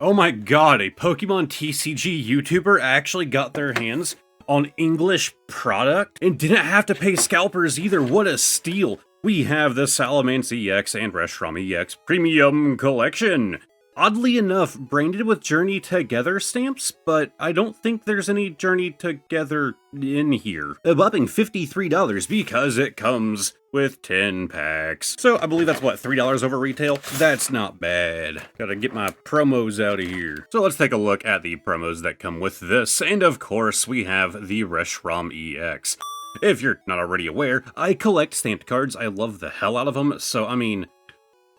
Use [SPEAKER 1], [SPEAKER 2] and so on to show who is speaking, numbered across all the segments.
[SPEAKER 1] Oh my god, a Pokemon TCG YouTuber actually got their hands on English product and didn't have to pay scalpers either. What a steal. We have the Salamence EX and Reshiram EX Premium Collection. Oddly enough, branded with Journey Together stamps, but I don't think there's any Journey Together in here. A whopping $53 because it comes with 10 packs. So I believe that's what, $3 over retail? That's not bad. Gotta get my promos out of here. So let's take a look at the promos that come with this. And of course, we have the Reshiram EX. If you're not already aware, I collect stamped cards. I love the hell out of them. So, I mean,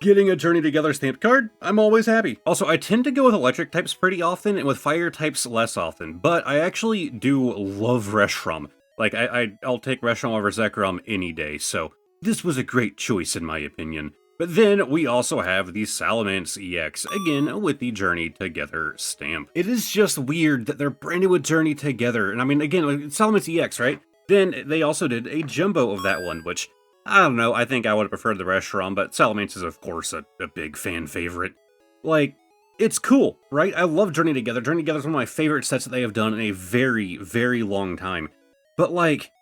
[SPEAKER 1] getting a Journey Together stamped card, I'm always happy. Also, I tend to go with electric types pretty often and with fire types less often, but I actually do love Reshiram. Like, I'll take Reshiram over Zekrom any day, so this was a great choice in my opinion. But then we also have the Salamence EX, again with the Journey Together stamp. It is just weird that they're branded with Journey Together, and I mean, again, Salamence EX, right? Then they also did a jumbo of that one, which, I don't know, I think I would have preferred the Reshiram, but Salamence is, of course, a big fan favorite. Like, it's cool, right? I love Journey Together. Journey Together is one of my favorite sets that they have done in a very, very long time. But, like,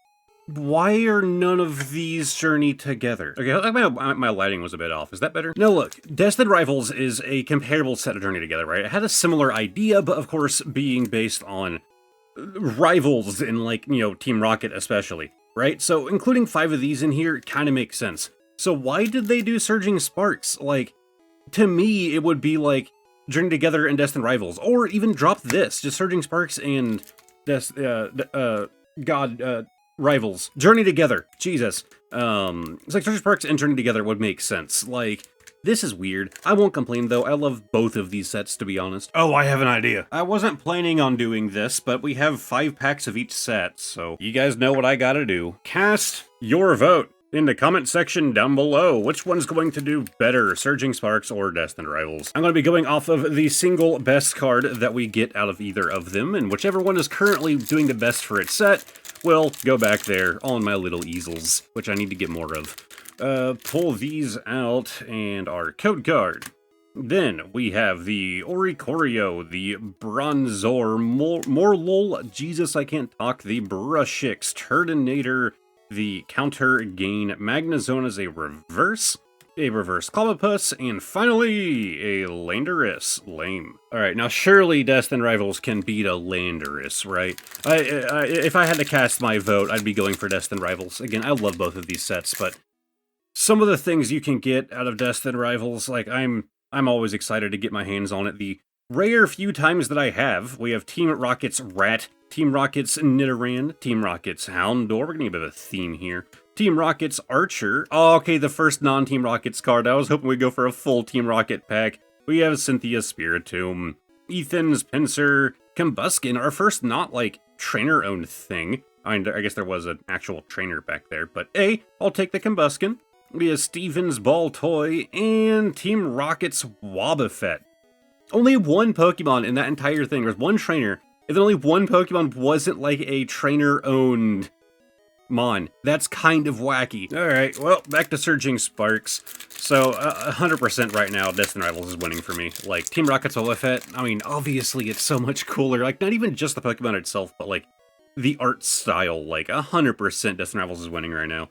[SPEAKER 1] why are none of these Journey Together? Okay, my lighting was a bit off. Is that better? No, look, Destined Rivals is a comparable set of Journey Together, right? It had a similar idea, but of course, being based on rivals in, like, you know, Team Rocket especially. Right? So including 5 of these in here kind of makes sense. So why did they do Surging Sparks? Like, to me, it would be like Journey Together and Destined Rivals, or even drop this, just Surging Sparks and Rivals. Journey Together. Jesus. It's like Surging Sparks and Journey Together would make sense. Like, this is weird. I won't complain though. I love both of these sets, to be honest. Oh, I have an idea. I wasn't planning on doing this, but we have 5 packs of each set, so you guys know what I gotta do. Cast your vote in the comment section down below. Which one's going to do better, Surging Sparks or Destined Rivals? I'm going to be going off of the single best card that we get out of either of them, and whichever one is currently doing the best for its set will go back there on my little easels, which I need to get more of. Pull these out, and our code card. Then we have the Oricorio, the Bronzor, Morlul, Jesus I can't talk, the Brushix, Turdinator, the Counter Gain, Magnezona's a reverse Clobbopus, and finally, a Landorus. Lame. Alright, now surely Destined Rivals can beat a Landorus, right? If I had to cast my vote, I'd be going for Destined Rivals. Again, I love both of these sets, but some of the things you can get out of Destined Rivals, like, I'm always excited to get my hands on it. The rare few times that I have, we have Team Rocket's Rat, Team Rocket's Nidoran, Team Rocket's Houndour, we're getting a bit of a theme here, Team Rocket's Archer, oh, okay, the first non-Team Rockets card, I was hoping we'd go for a full Team Rocket pack. We have Cynthia's Spiritomb, Ethan's Pinsir, Combuskin, our first not, like, trainer-owned thing. I guess there was an actual trainer back there, but I'll take the Combuskin. We have Steven's Ball Toy, and Team Rocket's Wobbuffet. Only one Pokemon in that entire thing. There's one trainer, and then only one Pokemon wasn't like a trainer-owned Mon. That's kind of wacky. Alright, well, back to Surging Sparks. So, 100% right now, Destined Rivals is winning for me. Like, Team Rocket's Wobbuffet, I mean, obviously it's so much cooler. Like, not even just the Pokemon itself, but like, the art style. Like, 100% Destined Rivals is winning right now.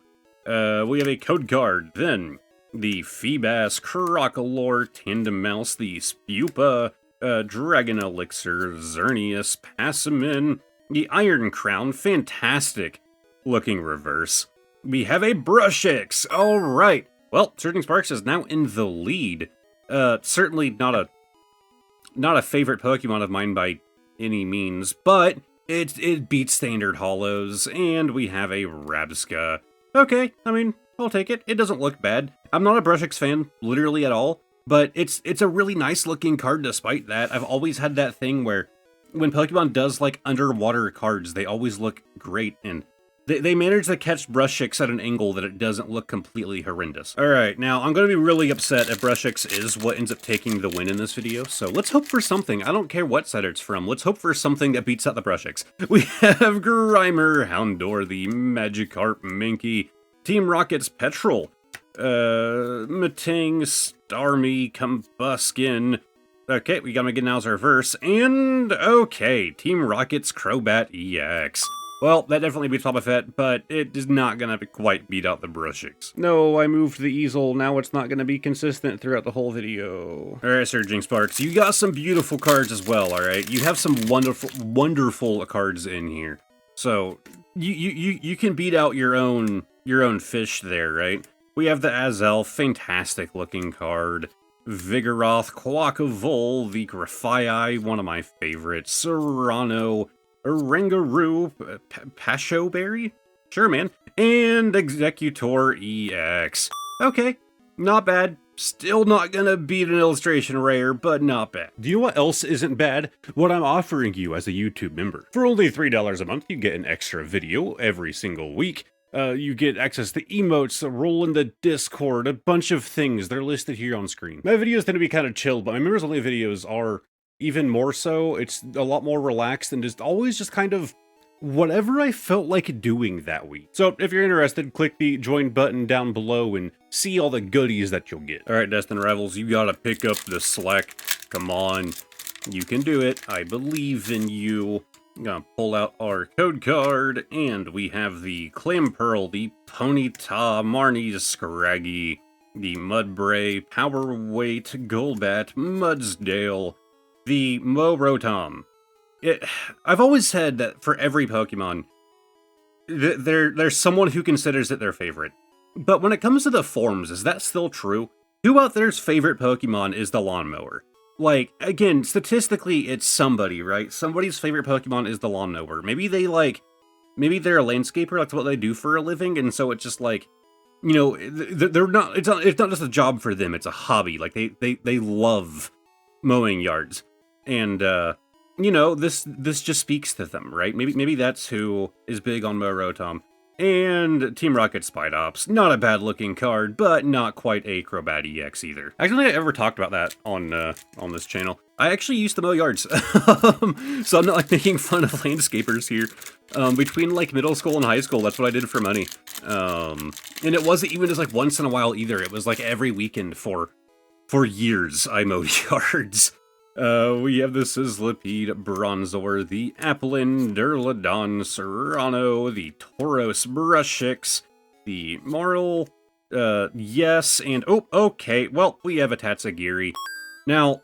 [SPEAKER 1] We have a code card, then the Feebas, Crocolore, Tandemaus, the Spupa, Dragon Elixir, Xerneas, Passamin, the Iron Crown, fantastic looking reverse. We have a Brushix, alright. Well, Surging Sparks is now in the lead. Certainly not a favorite Pokemon of mine by any means, but it beats standard holos, and we have a Rabsca. Okay, I mean, I'll take it. It doesn't look bad. I'm not a Brushix fan, literally at all, but it's a really nice looking card despite that. I've always had that thing where when Pokemon does like underwater cards, they always look great, and they manage to catch Brushix at an angle that it doesn't look completely horrendous. Alright, now I'm going to be really upset if Brushix is what ends up taking the win in this video, so let's hope for something. I don't care what set it's from, let's hope for something that beats out the Brushix. We have Grimer, Houndour, the Magikarp, Mankey, Team Rocket's Petrol, Matang, Starmie, Combuskin, Okay, we gotta get now's our verse, and okay, Team Rocket's Crobat EX. Well, that definitely beats Boba Fett, but it is not gonna quite beat out the Brushix. No, I moved the easel, now it's not gonna be consistent throughout the whole video. Alright, Surging Sparks, you got some beautiful cards as well, alright? You have some wonderful cards in here. So, you can beat out your own fish there, right? We have the Azelf, fantastic looking card. Vigoroth, Quackavole, the Grafaiai, one of my favorites. Serrano, Rangaroo, Pashoberry? Sure, man. And Executor EX. Okay, not bad. Still not gonna beat an illustration rare, but not bad. Do you know what else isn't bad? What I'm offering you as a YouTube member. For only $3 a month, you get an extra video every single week. You get access to emotes, a role in the Discord, a bunch of things. They're listed here on screen. My videos tend to be kind of chill, but my members-only videos are even more so. It's a lot more relaxed and just always just kind of whatever I felt like doing that week. So if you're interested, click the join button down below and see all the goodies that you'll get. All right, Destined Rivals, you gotta pick up the slack. Come on. You can do it. I believe in you. I'm gonna pull out our code card, and we have the Clamperl, the Ponyta, Marnie's Scraggy, the Mudbray, Powerweight, Golbat, Mudsdale, the Morotom. I've always said that for every Pokemon, there's someone who considers it their favorite. But when it comes to the forms, is that still true? Who out there's favorite Pokemon is the lawnmower? Like, again, statistically, it's somebody, right? Somebody's favorite Pokemon is the lawnmower. Maybe they're a landscaper, that's what they do for a living, and so it's just like, you know, they're not, it's not just a job for them, it's a hobby. Like, they love mowing yards. And, you know, this just speaks to them, right? Maybe that's who is big on Morotom. And Team Rocket Spidops, not a bad-looking card, but not quite a Crobat EX either. I don't think I ever talked about that on this channel. I actually used to mow yards, so I'm not like making fun of landscapers here. Between like middle school and high school, that's what I did for money. And it wasn't even just like once in a while either. It was like every weekend for years I mowed yards. We have the Sizzlipede, Bronzor, the Applin, Durlodon, Serrano, the Tauros, Brushix, the Marl, yes, and oh, okay, well, we have a Tatsugiri. Now,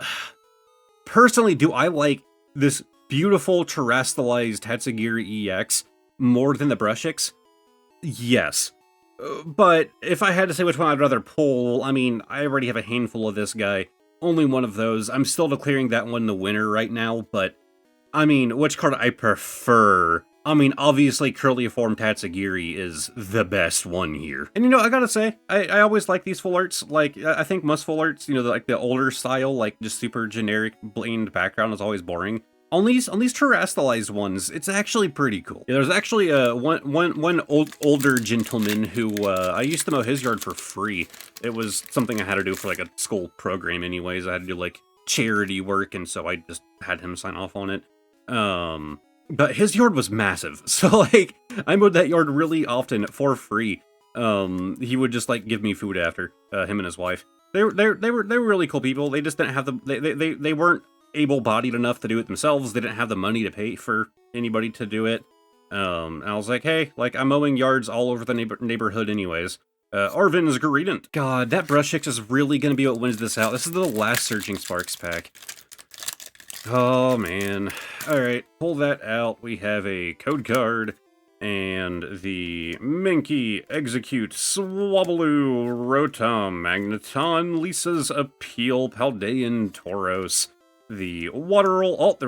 [SPEAKER 1] personally, do I like this beautiful terrestrialized Tatsugiri EX more than the Brushix? Yes. But if I had to say which one I'd rather pull, I mean, I already have a handful of this guy. Only one of those. I'm still declaring that one the winner right now, but, I mean, which card I prefer? I mean, obviously, Curly-form Tatsugiri is the best one here. And, you know, I gotta say, I always like these full arts. Like, I think most full arts, you know, like the older style, like, just super generic, blatant background is always boring. On these terrestrialized ones, it's actually pretty cool. Yeah, there's actually one older gentleman who I used to mow his yard for free. It was something I had to do for like a school program anyways. I had to do like charity work, and so I just had him sign off on it. But his yard was massive, so like I mowed that yard really often for free. He would just like give me food after, him and his wife. They were really cool people. They just didn't have the they weren't able-bodied enough to do it themselves. They didn't have the money to pay for anybody to do it. And I was like, hey, like, I'm mowing yards all over the neighborhood anyways. Arvin's Greedent. God, that Brushix is really gonna be what wins this out. This is the last Surging Sparks pack. Oh, man. Alright, pull that out. We have a code card. And the Minky, Execute, Swablu, Rotom, Magneton, Lisa's Appeal, Paldean, Tauros. The water roll. Oh, there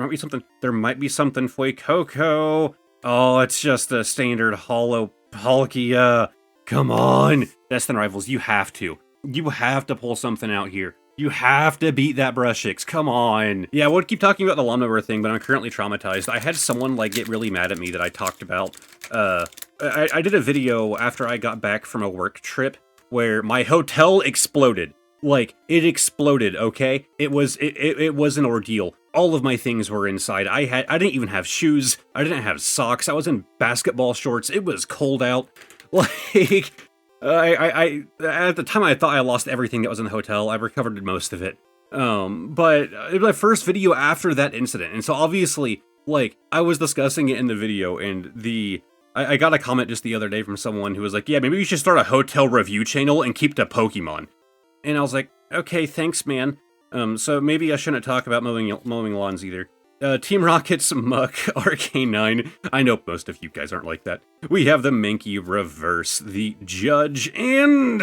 [SPEAKER 1] might be something Fuecoco. Oh, it's just a standard holo Palkia. Come on. Destined Rivals, you have to pull something out here. You have to beat that Brushix. Come on. Yeah, I would keep talking about the lawnmower thing, but I'm currently traumatized. I had someone like get really mad at me that I talked about. I did a video after I got back from a work trip where my hotel exploded. Like, it exploded, okay? It was an ordeal. All of my things were inside. I didn't even have shoes. I didn't have socks. I was in basketball shorts. It was cold out. Like, at the time I thought I lost everything that was in the hotel. I recovered most of it. But it was my first video after that incident, and so obviously, like, I was discussing it in the video, and I got a comment just the other day from someone who was like, yeah, maybe you should start a hotel review channel and keep to Pokemon. And I was like, okay, thanks, man. So maybe I shouldn't talk about mowing lawns either. Team Rocket's Muck, RK9. I know most of you guys aren't like that. We have the Mankey Reverse, the Judge, and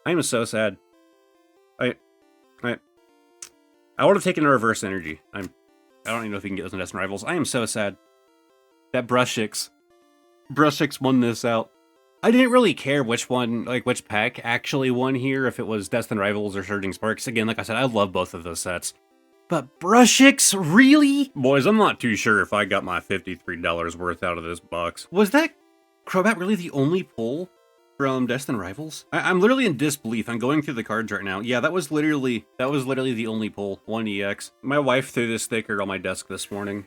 [SPEAKER 1] I am so sad. I would have taken a Reverse Energy. I don't even know if we can get those in Destined Rivals. I am so sad. That Brushix won this out. I didn't really care which one, like which pack actually won here, if it was Destined Rivals or Surging Sparks. Again, like I said, I love both of those sets. But Brushix, really? Boys, I'm not too sure if I got my $53 worth out of this box. Was that Crobat really the only pull from Destined Rivals? I'm literally in disbelief. I'm going through the cards right now. Yeah, that was literally the only pull. 1 EX. My wife threw this sticker on my desk this morning.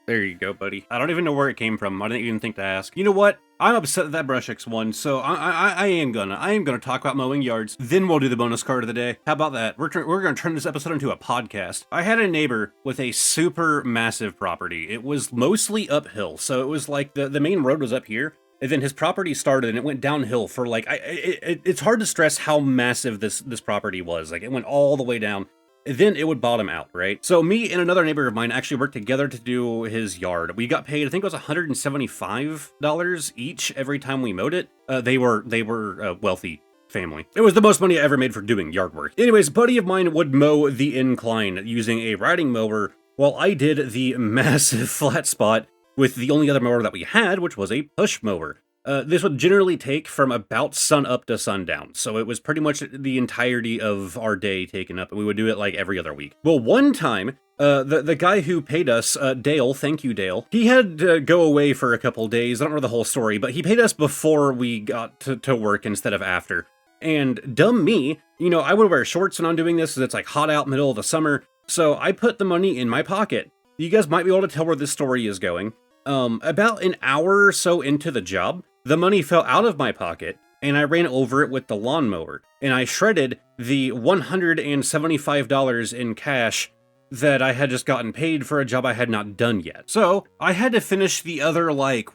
[SPEAKER 1] There you go, buddy. I don't even know where it came from. I didn't even think to ask. You know what? I'm upset that Brushix won, so I am gonna talk about mowing yards. Then we'll do the bonus card of the day. How about that? We're gonna turn this episode into a podcast. I had a neighbor with a super massive property. It was mostly uphill, so it was like the main road was up here, and then his property started and it went downhill for like it's hard to stress how massive this property was. Like it went all the way down. Then it would bottom out, right? So me and another neighbor of mine actually worked together to do his yard. We got paid, I think it was $175 each every time we mowed it. They were a wealthy family. It was the most money I ever made for doing yard work. Anyways, a buddy of mine would mow the incline using a riding mower, while I did the massive flat spot with the only other mower that we had, which was a push mower. This would generally take from about sun up to sundown, so it was pretty much the entirety of our day taken up, and we would do it like every other week. Well, one time, the guy who paid us, Dale, thank you, Dale, he had to go away for a couple days. I don't know the whole story, but he paid us before we got to work instead of after. And dumb me, you know, I would wear shorts when I'm doing this, because it's like hot out middle of the summer, so I put the money in my pocket. You guys might be able to tell where this story is going. About an hour or so into the job, the money fell out of my pocket, and I ran over it with the lawnmower, and I shredded the $175 in cash that I had just gotten paid for a job I had not done yet. So, I had to finish the other, like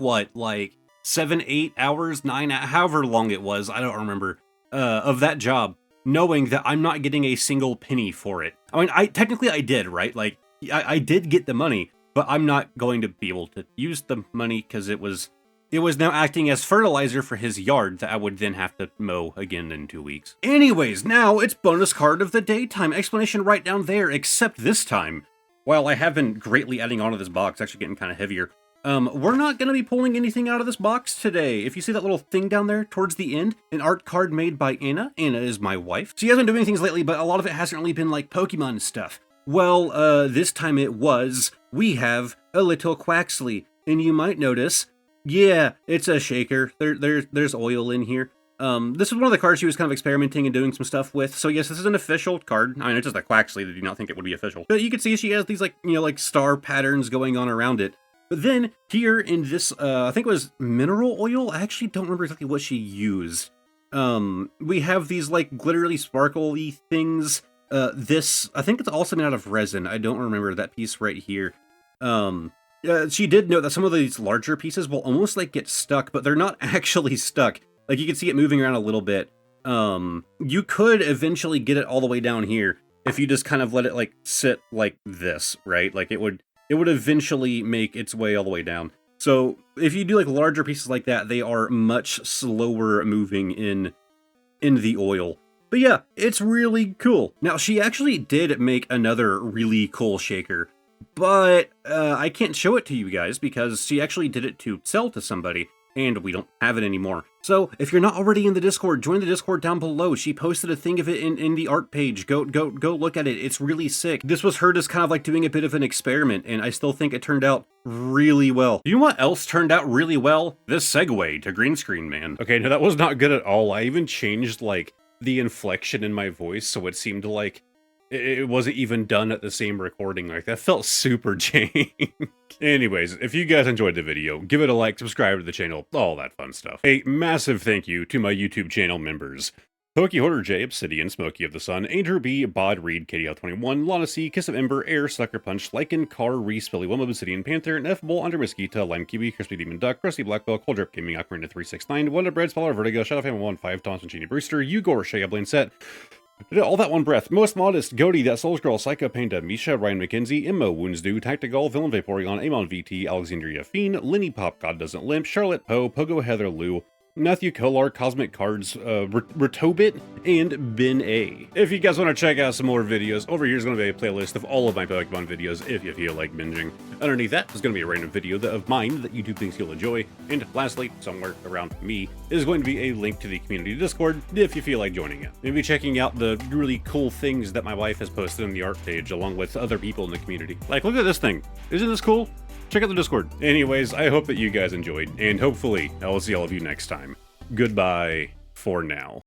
[SPEAKER 1] 7, 8 hours, 9, however long it was, I don't remember, of that job, knowing that I'm not getting a single penny for it. I mean, technically I did, right? Like, I did get the money, but I'm not going to be able to use the money because it was now acting as fertilizer for his yard that I would then have to mow again in 2 weeks. Anyways, now it's bonus card of the day time. Explanation right down there, except this time, while I have been greatly adding on to this box, actually getting kind of heavier, we're not going to be pulling anything out of this box today. If you see that little thing down there towards the end, an art card made by Anna. Anna is my wife. She hasn't been doing things lately, but a lot of it hasn't really been like Pokemon stuff. Well, this time it was. We have a little Quaxley, and you might notice, yeah, it's a shaker. There's oil in here. This is one of the cards she was kind of experimenting and doing some stuff with. So yes, this is an official card. I mean, it's just a Quaxley that do not think it would be official. But you can see she has these like star patterns going on around it. But then here in this, I think it was mineral oil. I actually don't remember exactly what she used. We have these like glittery sparkly things. This, I think it's also made out of resin. I don't remember that piece right here. She did note that some of these larger pieces will almost like get stuck, but they're not actually stuck. Like you can see it moving around a little bit. You could eventually get it all the way down here if you just kind of let it like sit like this, right? Like it would eventually make its way all the way down. So if you do like larger pieces like that, they are much slower moving in the oil. But yeah, it's really cool. Now, she actually did make another really cool shaker, but I can't show it to you guys because she actually did it to sell to somebody, and we don't have it anymore. So if you're not already in the Discord, join the Discord down below. She posted a thing of it in the art page. Go look at it. It's really sick. This was her just kind of like doing a bit of an experiment, and I still think it turned out really well. You know what else turned out really well? This segue to Green Screen Man. Okay, no, that was not good at all. I even changed like the inflection in my voice so it seemed like it wasn't even done at the same recording. Like that felt super jank. Anyways, if you guys enjoyed the video, give it a like, subscribe to the channel, all that fun stuff. A massive thank you to my YouTube channel members: Pokey Hoarder J, Obsidian, Smokey of the Sun, Andrew B, Bod Reed, KDL21, Lana C, Kiss of Ember, Air, Sucker Punch, Lycan, Car, Reese, Billy Wilma, Obsidian Panther, Ineffable, Under Mosquito, Lime Kiwi, Crispy Demon Duck, Crusty Blackbell, Cold Drip Gaming, Aquarina 369, Wonder Bread, Speller Vertigo, Shadow Family 15, Thompson, Genie Brewster, Ugor, Shea Blaine Set, All That One Breath, Most Modest, Goaty, That Souls Girl, Psycho Panda, Misha, Ryan McKenzie, Immo, Woundsdew, Tactical, Villain Vaporeon, Amon VT, Alexandria Fiend, Linny Pop, God Doesn't Limp, Charlotte Poe, Pogo Heather Lou, Matthew Kolar, Cosmic Cards, Retobit, and Ben A. If you guys want to check out some more videos, over here is going to be a playlist of all of my Pokemon videos if you feel like binging. Underneath that is going to be a random video of mine that YouTube thinks you'll enjoy. And lastly, somewhere around me, is going to be a link to the community Discord if you feel like joining it. Maybe checking out the really cool things that my wife has posted on the art page along with other people in the community. Like, look at this thing. Isn't this cool? Check out the Discord. Anyways, I hope that you guys enjoyed, and hopefully I will see all of you next time. Goodbye for now.